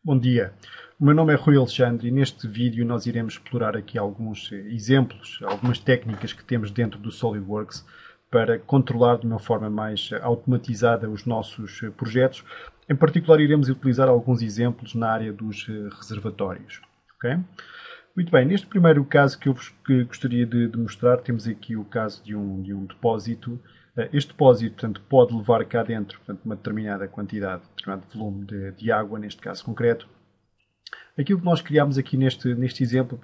Bom dia, o meu nome é Rui Alexandre e neste vídeo nós iremos explorar aqui alguns exemplos, algumas técnicas que temos dentro do SolidWorks para controlar de uma forma mais automatizada os nossos projetos. Em particular iremos utilizar alguns exemplos na área dos reservatórios. Okay? Muito bem, neste primeiro caso que eu vos gostaria de mostrar, temos aqui o caso de um depósito. Este depósito, portanto, pode levar cá dentro, portanto, uma determinada quantidade, um determinado volume de água, neste caso concreto. Aquilo que nós criámos aqui neste exemplo,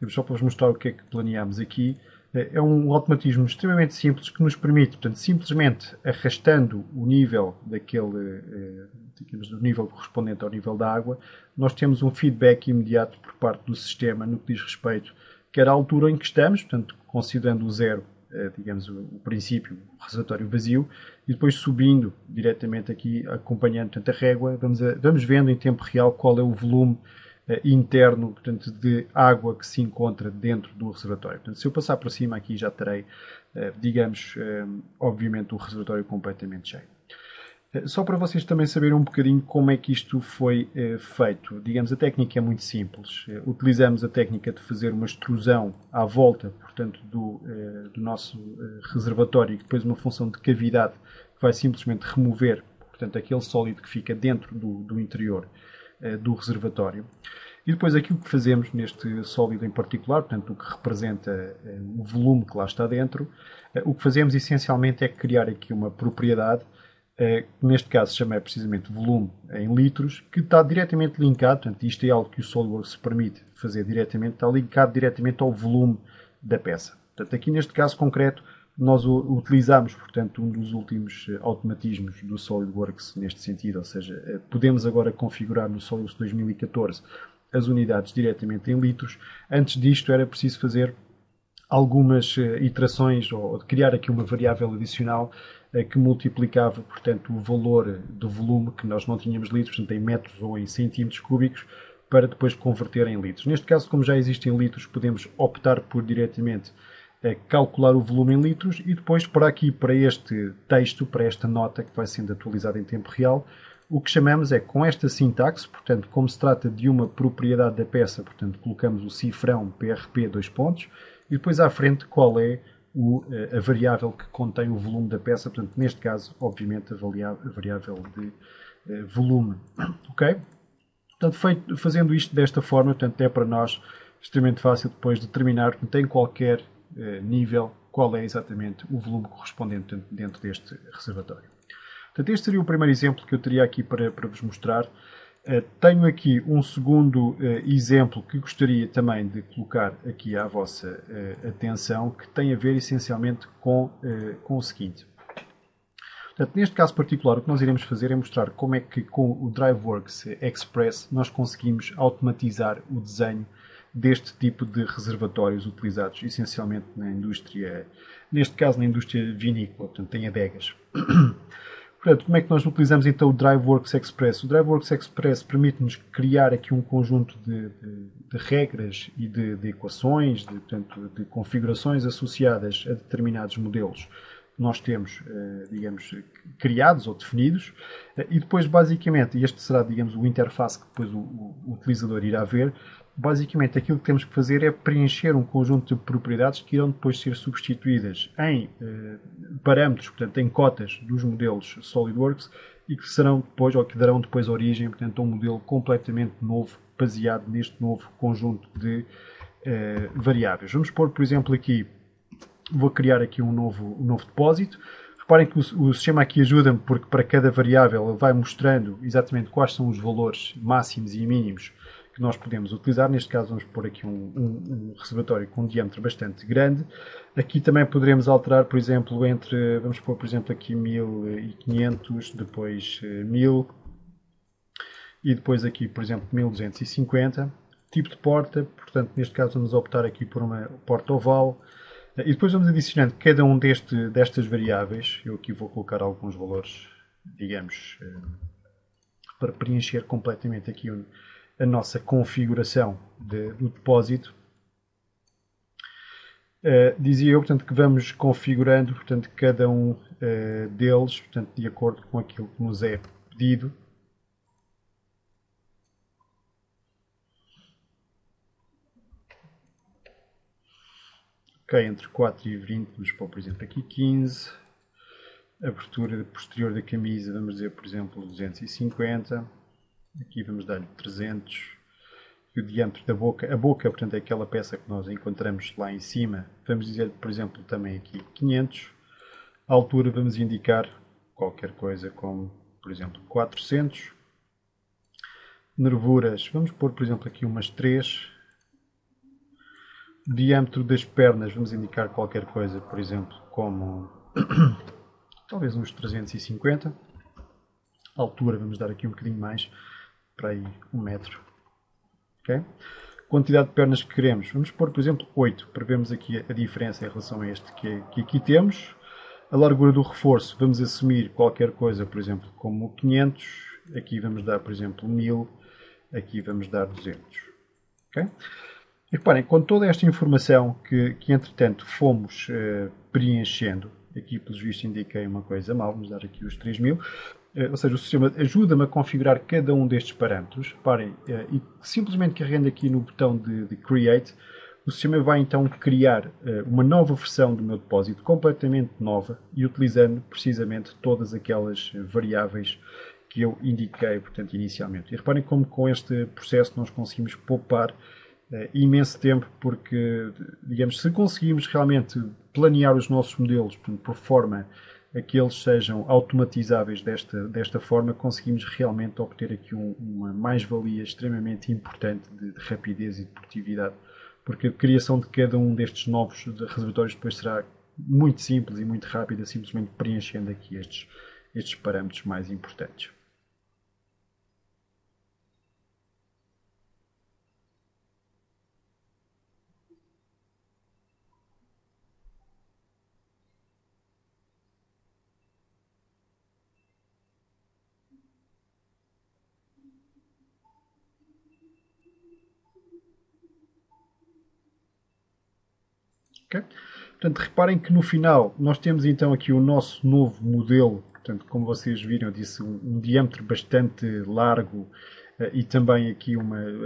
só para vos mostrar o que é que planeámos aqui, é um automatismo extremamente simples que nos permite, portanto, simplesmente arrastando o nível digamos, do nível correspondente ao nível da água, nós temos um feedback imediato por parte do sistema no que diz respeito quer à altura em que estamos, portanto, considerando o zero, digamos, o princípio, o reservatório vazio, e depois subindo diretamente aqui, acompanhando, portanto, a régua, vamos vendo em tempo real qual é o volume interno, portanto, de água que se encontra dentro do reservatório. Portanto, se eu passar por cima aqui já terei, digamos, obviamente o reservatório completamente cheio. Só para vocês também saberem um bocadinho como é que isto foi feito. Digamos, a técnica é muito simples. Utilizamos a técnica de fazer uma extrusão à volta, portanto, do nosso reservatório, e depois uma função de cavidade que vai simplesmente remover, portanto, aquele sólido que fica dentro do interior do reservatório. E depois aquilo que fazemos neste sólido em particular, portanto, o que representa o volume que lá está dentro, o que fazemos essencialmente é criar aqui uma propriedade que neste caso se chama precisamente volume em litros, que está diretamente linkado, portanto isto é algo que o SolidWorks permite fazer diretamente, está linkado diretamente ao volume da peça. Portanto, aqui neste caso concreto, nós utilizamos, portanto, um dos últimos automatismos do SolidWorks neste sentido, ou seja, podemos agora configurar no SolidWorks 2014 as unidades diretamente em litros. Antes disto era preciso fazer algumas iterações ou criar aqui uma variável adicional que multiplicava, portanto, o valor do volume que nós não tínhamos litros, portanto, em metros ou em centímetros cúbicos, para depois converter em litros. Neste caso, como já existem litros, podemos optar por diretamente calcular o volume em litros e depois para aqui, para este texto, para esta nota que vai sendo atualizada em tempo real, o que chamamos é, com esta sintaxe, portanto, como se trata de uma propriedade da peça, portanto, colocamos o cifrão PRP dois pontos e depois à frente qual é a variável que contém o volume da peça, portanto, neste caso, obviamente, a variável de volume. Ok? Portanto, fazendo isto desta forma, portanto, é para nós extremamente fácil depois determinar, portanto, em qualquer nível, qual é exatamente o volume correspondente dentro deste reservatório. Portanto, este seria o primeiro exemplo que eu teria aqui para vos mostrar. Tenho aqui um segundo exemplo que gostaria também de colocar aqui à vossa atenção, que tem a ver essencialmente com o seguinte. Portanto, neste caso particular, o que nós iremos fazer é mostrar como é que com o DriveWorks Express nós conseguimos automatizar o desenho deste tipo de reservatórios utilizados essencialmente na indústria, neste caso na indústria vinícola, portanto em adegas. Portanto, como é que nós utilizamos então o DriveWorks Express? O DriveWorks Express permite-nos criar aqui um conjunto de regras e de equações, portanto, de configurações associadas a determinados modelos que nós temos, digamos, criados ou definidos, e depois, basicamente, este será, digamos, o interface que depois o utilizador irá ver. Basicamente, aquilo que temos que fazer é preencher um conjunto de propriedades que irão depois ser substituídas em parâmetros, portanto, em cotas dos modelos SolidWorks e que serão depois, ou que darão depois origem, portanto, a um modelo completamente novo, baseado neste novo conjunto de variáveis. Vamos pôr, por exemplo, aqui, vou criar aqui um novo depósito. Reparem que o sistema aqui ajuda-me porque para cada variável ele vai mostrando exatamente quais são os valores máximos e mínimos que nós podemos utilizar. Neste caso vamos pôr aqui um reservatório com um diâmetro bastante grande. Aqui também poderemos alterar, por exemplo, vamos pôr, por exemplo, aqui 1500, depois 1000 e depois aqui, por exemplo, 1250. Tipo de porta, portanto, neste caso vamos optar aqui por uma porta oval. E depois vamos adicionando cada um destas variáveis. Eu aqui vou colocar alguns valores, digamos, para preencher completamente aqui a nossa configuração do depósito. Dizia eu, portanto, que vamos configurando, portanto, cada um deles, portanto, de acordo com aquilo que nos é pedido. Ok, entre 4 e 20, vamos pôr, por exemplo, aqui 15. Abertura posterior da camisa, vamos dizer, por exemplo, 250. Aqui vamos dar-lhe 300. E o diâmetro da boca, a boca, portanto, é aquela peça que nós encontramos lá em cima. Vamos dizer, por exemplo, também aqui 500. A altura vamos indicar qualquer coisa como, por exemplo, 400. Nervuras, vamos pôr, por exemplo, aqui umas 3. Diâmetro das pernas, vamos indicar qualquer coisa, por exemplo, como talvez uns 350. Altura, vamos dar aqui um bocadinho mais, para aí 1 metro. Okay? Quantidade de pernas que queremos, vamos pôr, por exemplo, 8, para vermos aqui a diferença em relação a este que aqui temos. A largura do reforço, vamos assumir qualquer coisa, por exemplo, como 500. Aqui vamos dar, por exemplo, 1000. Aqui vamos dar 200. Okay? E reparem, com toda esta informação que entretanto fomos preenchendo, aqui pelos vistos indiquei uma coisa mal, vamos dar aqui os 3000, ou seja, o sistema ajuda-me a configurar cada um destes parâmetros. Reparem, e simplesmente carregando aqui no botão de Create, o sistema vai então criar uma nova versão do meu depósito, completamente nova, e utilizando precisamente todas aquelas variáveis que eu indiquei, portanto, inicialmente. E reparem como com este processo nós conseguimos poupar imenso tempo, porque, digamos, se conseguimos realmente planear os nossos modelos, portanto, por forma a que eles sejam automatizáveis desta forma, conseguimos realmente obter aqui uma mais-valia extremamente importante de rapidez e de produtividade, porque a criação de cada um destes novos reservatórios depois será muito simples e muito rápida, simplesmente preenchendo aqui estes parâmetros mais importantes. Okay? Portanto, reparem que no final nós temos então aqui o nosso novo modelo. Portanto, como vocês viram, eu disse um diâmetro bastante largo e também aqui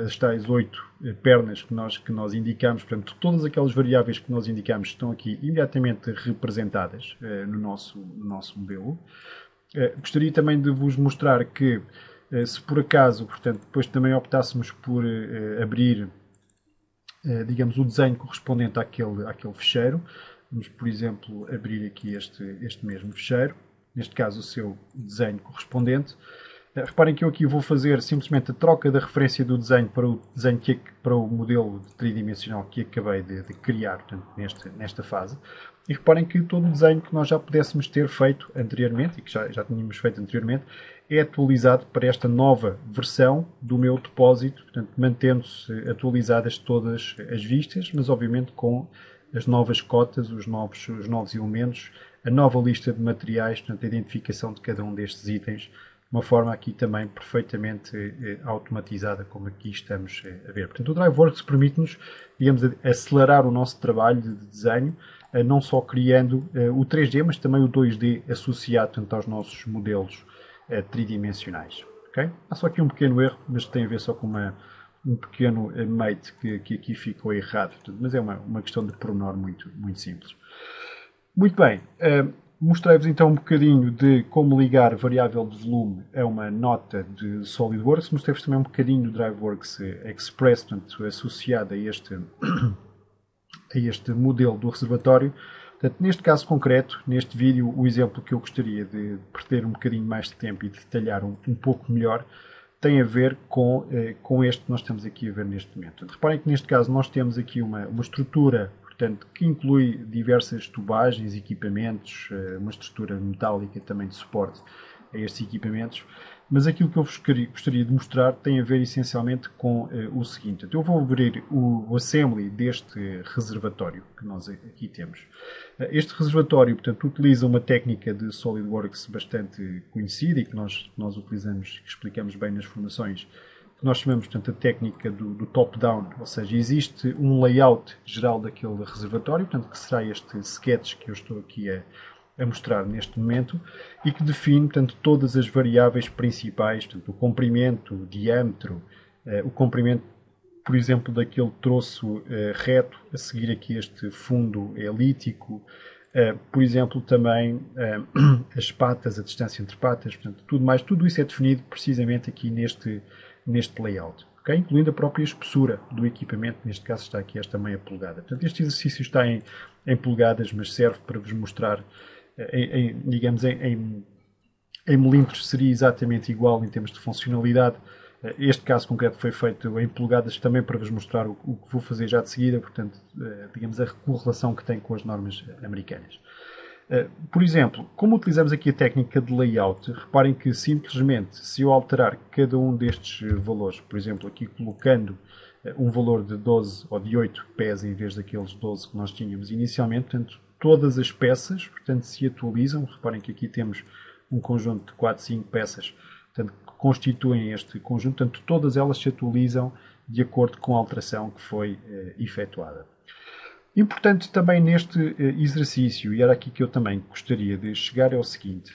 as tais 8 pernas que nós indicamos. Portanto, todas aquelas variáveis que nós indicamos estão aqui imediatamente representadas no nosso modelo. Gostaria também de vos mostrar que, se por acaso, portanto, depois também optássemos por abrir, digamos, o desenho correspondente àquele ficheiro. Vamos, por exemplo, abrir aqui este mesmo ficheiro. Neste caso, o seu desenho correspondente. Reparem que eu aqui vou fazer simplesmente a troca da referência do desenho para o desenho para o modelo tridimensional que acabei de criar, portanto, nesta fase. E reparem que todo o desenho que nós já pudéssemos ter feito anteriormente, e que já tínhamos feito anteriormente, é atualizado para esta nova versão do meu depósito, portanto, mantendo-se atualizadas todas as vistas, mas obviamente com as novas cotas, os novos elementos, a nova lista de materiais, portanto, a identificação de cada um destes itens, de uma forma aqui também perfeitamente automatizada, como aqui estamos a ver. Portanto, o DriveWorks permite-nos, digamos, acelerar o nosso trabalho de desenho, não só criando o 3D, mas também o 2D associado, portanto, aos nossos modelos tridimensionais. Okay? Há só aqui um pequeno erro, mas tem a ver só com um pequeno mate que aqui ficou errado, portanto, mas é uma questão de pormenor muito, muito simples. Muito bem, mostrei-vos então um bocadinho de como ligar variável de volume a uma nota de SolidWorks. Mostrei-vos também um bocadinho do DriveWorks Express, portanto, associado a este modelo do reservatório. Portanto, neste caso concreto, neste vídeo, o exemplo que eu gostaria de perder um bocadinho mais de tempo e de detalhar um pouco melhor tem a ver com este que nós estamos aqui a ver neste momento. Portanto, reparem que neste caso nós temos aqui uma estrutura, portanto, que inclui diversas tubagens, equipamentos, uma estrutura metálica também de suporte a estes equipamentos, mas aquilo que eu vos gostaria de mostrar tem a ver essencialmente com o seguinte. Então, eu vou abrir o assembly deste reservatório que nós aqui temos. Este reservatório, portanto, utiliza uma técnica de SolidWorks bastante conhecida e que nós utilizamos, que explicamos bem nas formações, que nós chamamos, portanto, a técnica do top-down, ou seja, existe um layout geral daquele reservatório, portanto, que será este sketch que eu estou aqui a mostrar neste momento e que define, portanto, todas as variáveis principais, portanto, o comprimento, o diâmetro, o comprimento por exemplo, daquele troço reto, a seguir aqui este fundo elíptico, por exemplo, também as patas, a distância entre patas, portanto, tudo isso é definido precisamente aqui neste layout, okay? Incluindo a própria espessura do equipamento, neste caso está aqui esta meia polegada. Portanto, este exercício está em polegadas, mas serve para vos mostrar, digamos, em milímetros seria exatamente igual em termos de funcionalidade. Este caso concreto foi feito em polegadas também para vos mostrar o que vou fazer já de seguida, portanto, digamos, a correlação que tem com as normas americanas. Por exemplo, como utilizamos aqui a técnica de layout, reparem que simplesmente se eu alterar cada um destes valores, por exemplo, aqui colocando um valor de 12 ou de 8 pés em vez daqueles 12 que nós tínhamos inicialmente, portanto, todas as peças, portanto, se atualizam. Reparem que aqui temos um conjunto de 4, 5 peças, portanto, que constituem este conjunto, portanto, todas elas se atualizam de acordo com a alteração que foi efetuada. Importante também neste exercício, e era aqui que eu também gostaria de chegar, é o seguinte: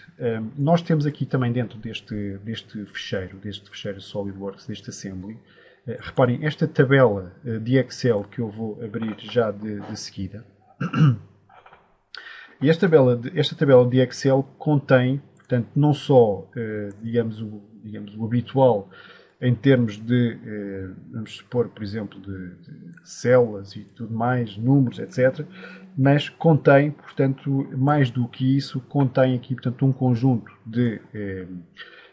nós temos aqui também dentro deste fecheiro SolidWorks, deste assembly, reparem, esta tabela de Excel que eu vou abrir já de seguida. E esta tabela de Excel contém, portanto, não só, digamos, o habitual em termos de, vamos supor, por exemplo, de células e tudo mais, números, etc., mas contém, portanto, mais do que isso, contém aqui, portanto, um conjunto de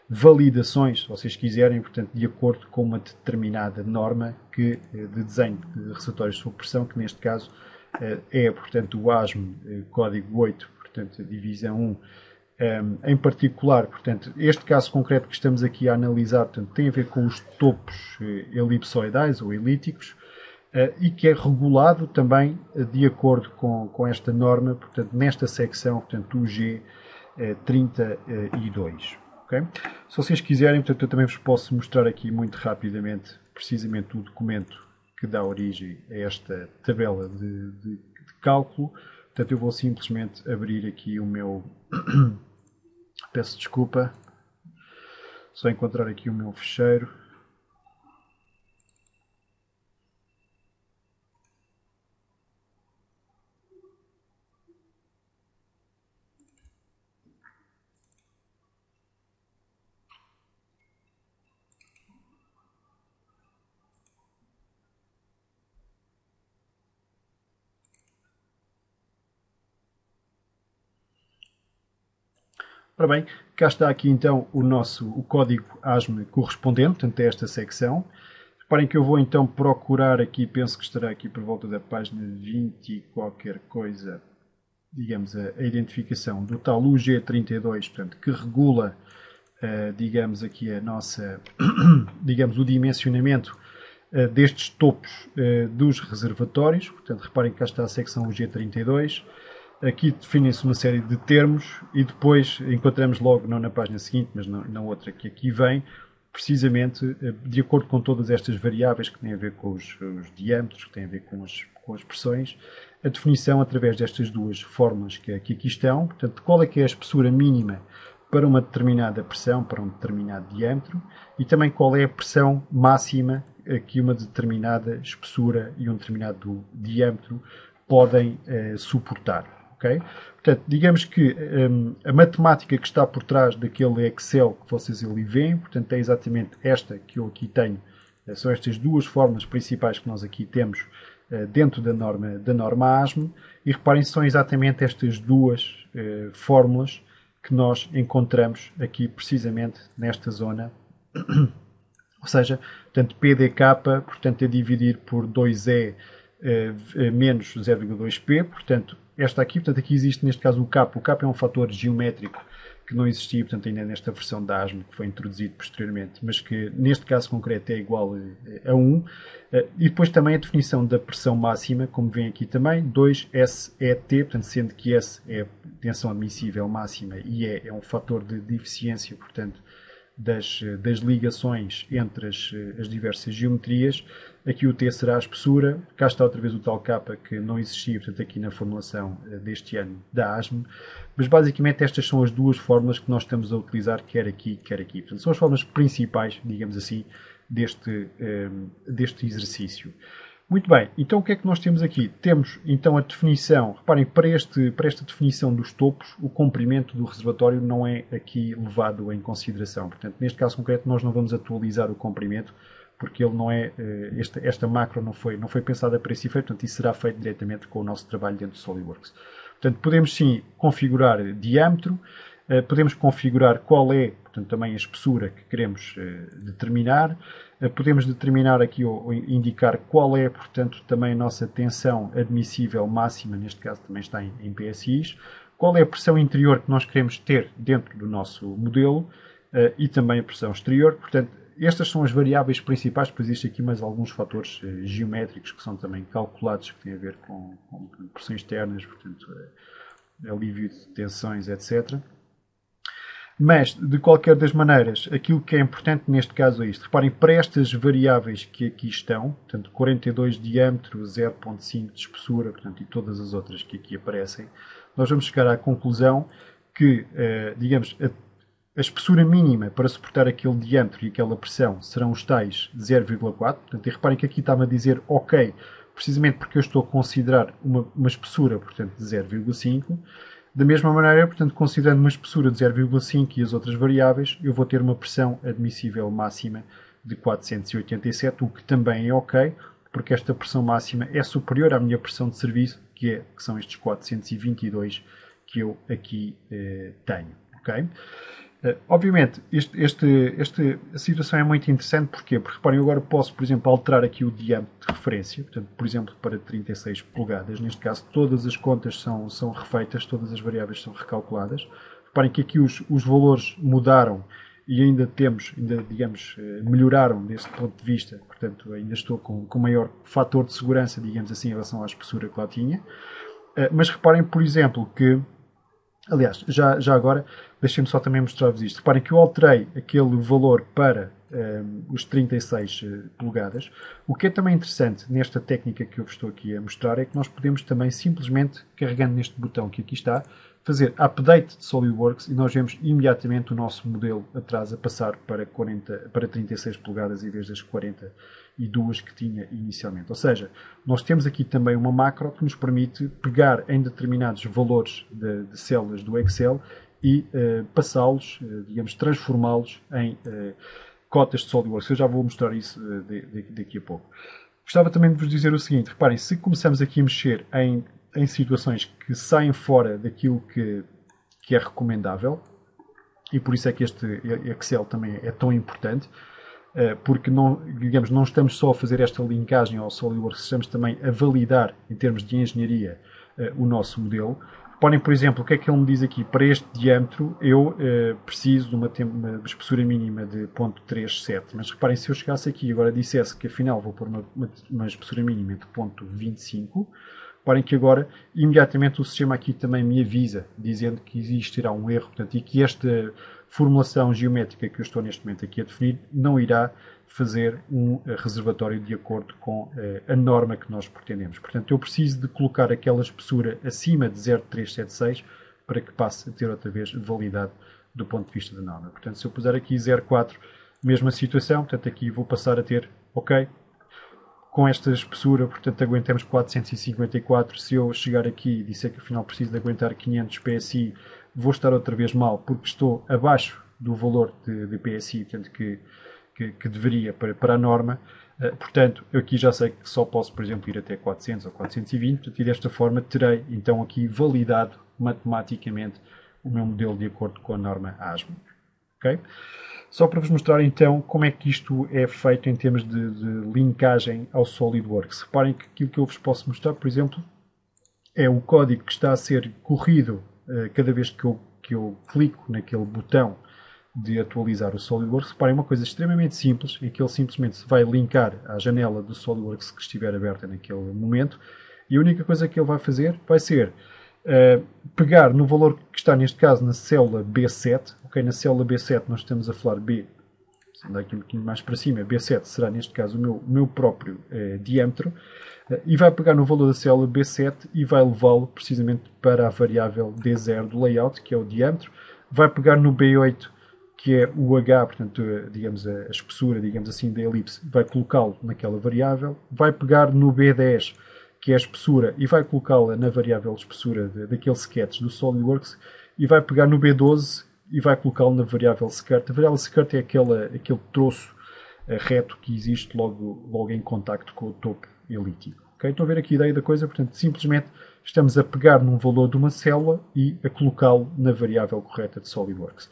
validações, se vocês quiserem, portanto, de acordo com uma determinada norma de desenho de receptores sob pressão, que neste caso é, portanto, o ASME código 8, portanto, a divisão 1, em particular, portanto, este caso concreto que estamos aqui a analisar, portanto, tem a ver com os topos elipsoidais ou elípticos, e que é regulado também de acordo com esta norma, portanto, nesta secção, portanto, o G32. Okay? Se vocês quiserem, portanto, eu também vos posso mostrar aqui muito rapidamente, precisamente o documento que dá origem a esta tabela de cálculo. Portanto, eu vou simplesmente abrir aqui o meu... Peço desculpa, só encontrar aqui o meu fecheiro. Ora bem, cá está aqui então o código ASME correspondente, portanto, a esta secção. Reparem que eu vou então procurar aqui, penso que estará aqui por volta da página 20 e qualquer coisa, digamos, a identificação do tal UG32, portanto, que regula, digamos, aqui a nossa, digamos, o dimensionamento destes topos dos reservatórios. Portanto, reparem que cá está a secção UG32. Aqui definem-se uma série de termos e depois encontramos logo, não na página seguinte, mas na outra que aqui vem, precisamente de acordo com todas estas variáveis que têm a ver com os diâmetros, que têm a ver com as pressões, a definição através destas duas fórmulas que aqui estão, portanto, qual é que é a espessura mínima para uma determinada pressão, para um determinado diâmetro, e também qual é a pressão máxima que uma determinada espessura e um determinado diâmetro podem suportar. Okay? Portanto, digamos que a matemática que está por trás daquele Excel que vocês ali veem, portanto, é exatamente esta que eu aqui tenho. São estas duas fórmulas principais que nós aqui temos dentro da norma ASME, e reparem, são exatamente estas duas fórmulas que nós encontramos aqui precisamente nesta zona. Ou seja, portanto, PDK, portanto, é dividir por 2E menos 0,2P, portanto, esta aqui, portanto, aqui existe neste caso o K. O K é um fator geométrico que não existia, portanto, ainda nesta versão da ASME, que foi introduzido posteriormente, mas que neste caso concreto é igual a 1. E depois também a definição da pressão máxima, como vem aqui também, 2SET, portanto, sendo que S é a tensão admissível máxima e E é um fator de eficiência, portanto, das ligações entre as diversas geometrias. Aqui o T será a espessura, cá está outra vez o tal K que não existia, portanto, aqui na formulação deste ano da ASME, mas basicamente estas são as duas fórmulas que nós estamos a utilizar, quer aqui, quer aqui. Portanto, são as fórmulas principais, digamos assim, deste exercício. Muito bem, então o que é que nós temos aqui? Temos então a definição, reparem, para esta definição dos topos, o comprimento do reservatório não é aqui levado em consideração. Portanto, neste caso concreto, nós não vamos atualizar o comprimento, porque ele não é, esta macro não foi pensada para esse efeito, portanto, isso será feito diretamente com o nosso trabalho dentro do SolidWorks. Portanto, podemos sim configurar diâmetro, podemos configurar qual é, portanto, também a espessura que queremos determinar. Podemos determinar aqui ou indicar qual é, portanto, também a nossa tensão admissível máxima, neste caso também está em PSIs. Qual é a pressão interior que nós queremos ter dentro do nosso modelo e também a pressão exterior. Portanto, estas são as variáveis principais, depois existem aqui mais alguns fatores geométricos que são também calculados, que têm a ver com pressões externas, portanto, alívio de tensões, etc. Mas, de qualquer das maneiras, aquilo que é importante neste caso é isto. Reparem, para estas variáveis que aqui estão, portanto, 42 de diâmetro, 0.5 de espessura, portanto, e todas as outras que aqui aparecem, nós vamos chegar à conclusão que, digamos, a espessura mínima para suportar aquele diâmetro e aquela pressão serão os tais 0,4. Portanto, e reparem que aqui está-me a dizer OK, precisamente porque eu estou a considerar uma espessura, portanto, de 0,5. Da mesma maneira, portanto, considerando uma espessura de 0,5 e as outras variáveis, eu vou ter uma pressão admissível máxima de 487, o que também é OK, porque esta pressão máxima é superior à minha pressão de serviço, que são estes 422 que eu aqui tenho. OK? Obviamente, esta situação é muito interessante. Porquê? Porque, reparem, eu agora posso, por exemplo, alterar aqui o diâmetro de referência, portanto, por exemplo, para 36 polegadas. Neste caso, todas as contas são refeitas, todas as variáveis são recalculadas. Reparem que aqui os valores mudaram e ainda digamos, melhoraram desse ponto de vista. Portanto, ainda estou com maior fator de segurança, digamos assim, em relação à espessura que lá tinha. Mas reparem, por exemplo, que... Aliás, já agora, deixem-me só também mostrar-vos isto. Reparem que eu alterei aquele valor para os 36 polegadas. O que é também interessante nesta técnica que eu vos estou aqui a mostrar é que nós podemos também simplesmente, carregando neste botão que aqui está, fazer update de SolidWorks e nós vemos imediatamente o nosso modelo atrás a passar para 36 polegadas em vez das 42 que tinha inicialmente. Ou seja, nós temos aqui também uma macro que nos permite pegar em determinados valores de células do Excel e passá-los, digamos, transformá-los em cotas de SolidWorks. Eu já vou mostrar isso daqui a pouco. Gostava também de vos dizer o seguinte: reparem, se começamos aqui a mexer em situações que saem fora daquilo que é recomendável, e por isso é que este Excel também é tão importante, porque não estamos só a fazer esta linkagem ao SolidWorks, estamos também a validar, em termos de engenharia, o nosso modelo. Reparem, por exemplo, o que é que ele me diz aqui? Para este diâmetro eu preciso de uma espessura mínima de 0.37, mas reparem, se eu chegasse aqui e agora dissesse que afinal vou pôr uma espessura mínima de 0.25, reparem que agora imediatamente o sistema aqui também me avisa, dizendo que existirá um erro, portanto, e que esta formulação geométrica que eu estou neste momento aqui a definir não irá fazer um reservatório de acordo com a norma que nós pretendemos. Portanto, eu preciso de colocar aquela espessura acima de 0.376 para que passe a ter outra vez validade do ponto de vista da norma. Portanto, se eu puser aqui 0.4, mesma situação, portanto, aqui vou passar a ter, ok, com esta espessura, portanto, aguentamos 454. Se eu chegar aqui e disser que afinal preciso de aguentar 500 PSI, vou estar outra vez mal, porque estou abaixo do valor de PSI, portanto, que deveria para a norma. Portanto, eu aqui já sei que só posso, por exemplo, ir até 400 ou 420, portanto, e desta forma terei, então, aqui validado matematicamente o meu modelo de acordo com a norma ASME. Okay? Só para vos mostrar, então, como é que isto é feito em termos de linkagem ao SolidWorks. Reparem que aquilo que eu vos posso mostrar, por exemplo, é o código que está a ser corrido cada vez que eu clico naquele botão de atualizar o SolidWorks. Reparem, uma coisa extremamente simples, em que ele simplesmente se vai linkar à janela do SolidWorks que estiver aberta naquele momento, e a única coisa que ele vai fazer vai ser pegar no valor que está, neste caso, na célula B7. Okay, na célula B7 nós estamos a falar B, se andar aqui um bocadinho mais para cima, B7 será, neste caso, o meu próprio diâmetro, e vai pegar no valor da célula B7 e vai levá-lo precisamente para a variável D0 do layout, que é o diâmetro. Vai pegar no B8, que é o H, portanto, digamos, a espessura, digamos assim, da elipse, vai colocá-lo naquela variável, vai pegar no B10, que é a espessura, e vai colocá-la na variável espessura daquele sketch do SolidWorks, e vai pegar no B12 e vai colocá-lo na variável skirt. A variável skirt é aquele troço reto que existe logo em contacto com o topo elíptico. Okay? Estão a ver aqui a ideia da coisa? Portanto, simplesmente estamos a pegar num valor de uma célula e a colocá-lo na variável correta de SolidWorks.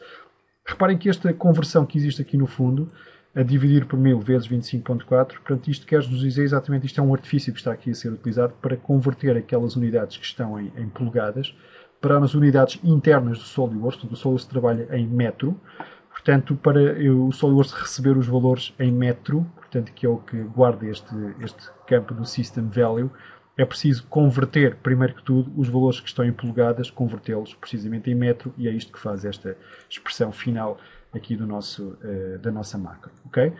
Reparem que esta conversão que existe aqui no fundo, a dividir por 1000 vezes 25.4, portanto, isto quer nos dizer exatamente, isto é um artifício que está aqui a ser utilizado para converter aquelas unidades que estão em polegadas para as unidades internas do SolidWorks. O SolidWorks trabalha em metro, portanto, para o SolidWorks receber os valores em metro, portanto, que é o que guarda este campo do System Value, é preciso converter, primeiro que tudo, os valores que estão em polegadas, convertê-los precisamente em metro, e é isto que faz esta expressão final aqui da nossa macro. Okay?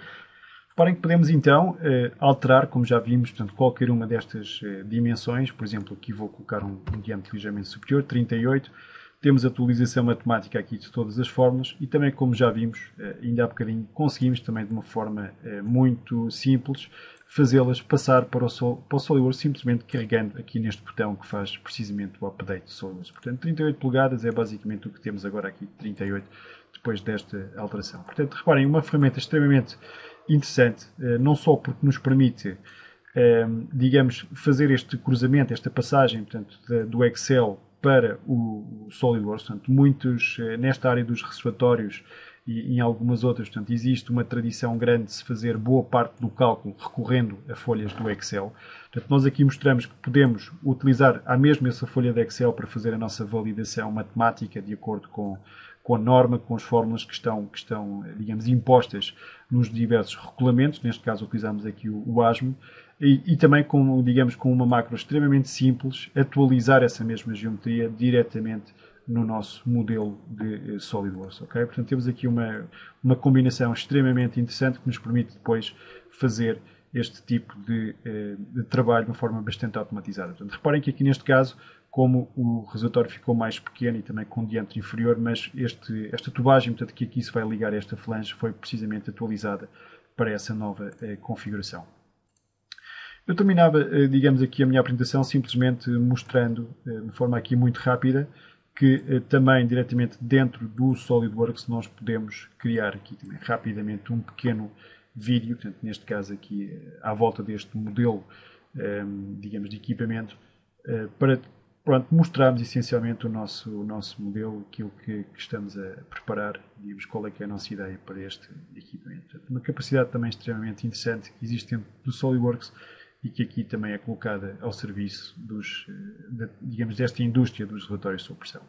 Reparem que podemos então alterar, como já vimos, portanto, qualquer uma destas dimensões. Por exemplo, aqui vou colocar um diâmetro ligeiramente superior, 38. Temos atualização matemática aqui de todas as fórmulas e também, como já vimos ainda há bocadinho, conseguimos também de uma forma muito simples fazê-las passar para o SolidWorks simplesmente carregando aqui neste botão que faz precisamente o update do SolidWorks. Portanto, 38 polegadas é basicamente o que temos agora aqui, 38, depois desta alteração. Portanto, reparem, uma ferramenta extremamente interessante, não só porque nos permite, digamos, fazer este cruzamento, esta passagem, portanto, do Excel para o SolidWorks. Portanto, muitos, nesta área dos reservatórios e em algumas outras, portanto, existe uma tradição grande de se fazer boa parte do cálculo recorrendo a folhas do Excel. Portanto, nós aqui mostramos que podemos utilizar a mesma essa folha de Excel para fazer a nossa validação matemática de acordo com a norma, com as fórmulas que estão, digamos, impostas nos diversos regulamentos. Neste caso, utilizamos aqui o ASME. E também, digamos, com uma macro extremamente simples, atualizar essa mesma geometria diretamente no nosso modelo de SolidWorks. Okay? Portanto, temos aqui uma combinação extremamente interessante que nos permite depois fazer este tipo de trabalho de uma forma bastante automatizada. Portanto, reparem que aqui neste caso, como o reservatório ficou mais pequeno e também com diâmetro inferior, mas esta tubagem, portanto, que aqui se vai ligar a esta flange, foi precisamente atualizada para essa nova configuração. Eu terminava, digamos, aqui a minha apresentação simplesmente mostrando, de forma aqui muito rápida, que também diretamente dentro do SolidWorks nós podemos criar aqui também rapidamente um pequeno vídeo, portanto, neste caso aqui à volta deste modelo, digamos, de equipamento, para mostrarmos essencialmente o nosso modelo, aquilo que estamos a preparar, digamos, qual é que é a nossa ideia para este equipamento. Portanto, uma capacidade também extremamente interessante que existe dentro do SolidWorks e que aqui também é colocada ao serviço digamos, desta indústria dos relatórios sob pressão.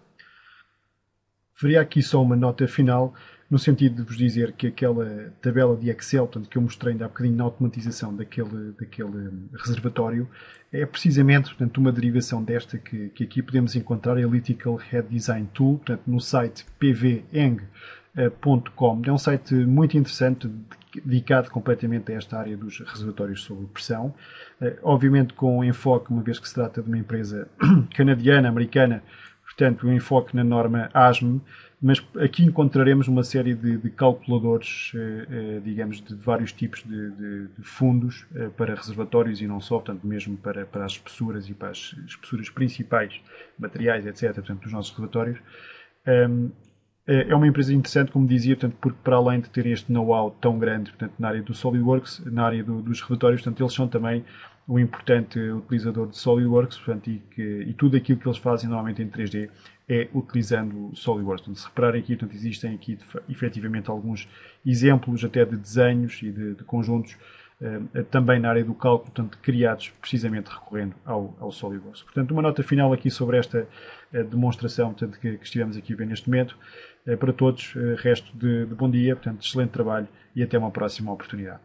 Faria aqui só uma nota final, no sentido de vos dizer que aquela tabela de Excel, portanto, que eu mostrei ainda há bocadinho na automatização daquele reservatório, é precisamente, portanto, uma derivação desta que aqui podemos encontrar, a Elliptical Head Design Tool, portanto, no site pveng.com. É um site muito interessante, dedicado completamente a esta área dos reservatórios sob pressão. Obviamente com enfoque, uma vez que se trata de uma empresa canadiana, americana, portanto, um enfoque na norma ASME, mas aqui encontraremos uma série de calculadores, digamos, de vários tipos de fundos para reservatórios e não só, portanto, mesmo para as espessuras e para as espessuras principais, materiais, etc., portanto, dos nossos reservatórios. É uma empresa interessante, como dizia, portanto, porque para além de ter este know-how tão grande, portanto, na área do SolidWorks, na área dos reservatórios, portanto, eles são também um importante utilizador de SolidWorks, portanto, e tudo aquilo que eles fazem normalmente em 3D é utilizando o SolidWorks. Portanto, se repararem aqui, portanto, existem aqui efetivamente alguns exemplos até de desenhos e de conjuntos também na área do cálculo, portanto, criados precisamente recorrendo ao SolidWorks. Portanto, uma nota final aqui sobre esta demonstração, portanto, que estivemos aqui a ver neste momento. Para todos, resto de bom dia, portanto, excelente trabalho e até uma próxima oportunidade.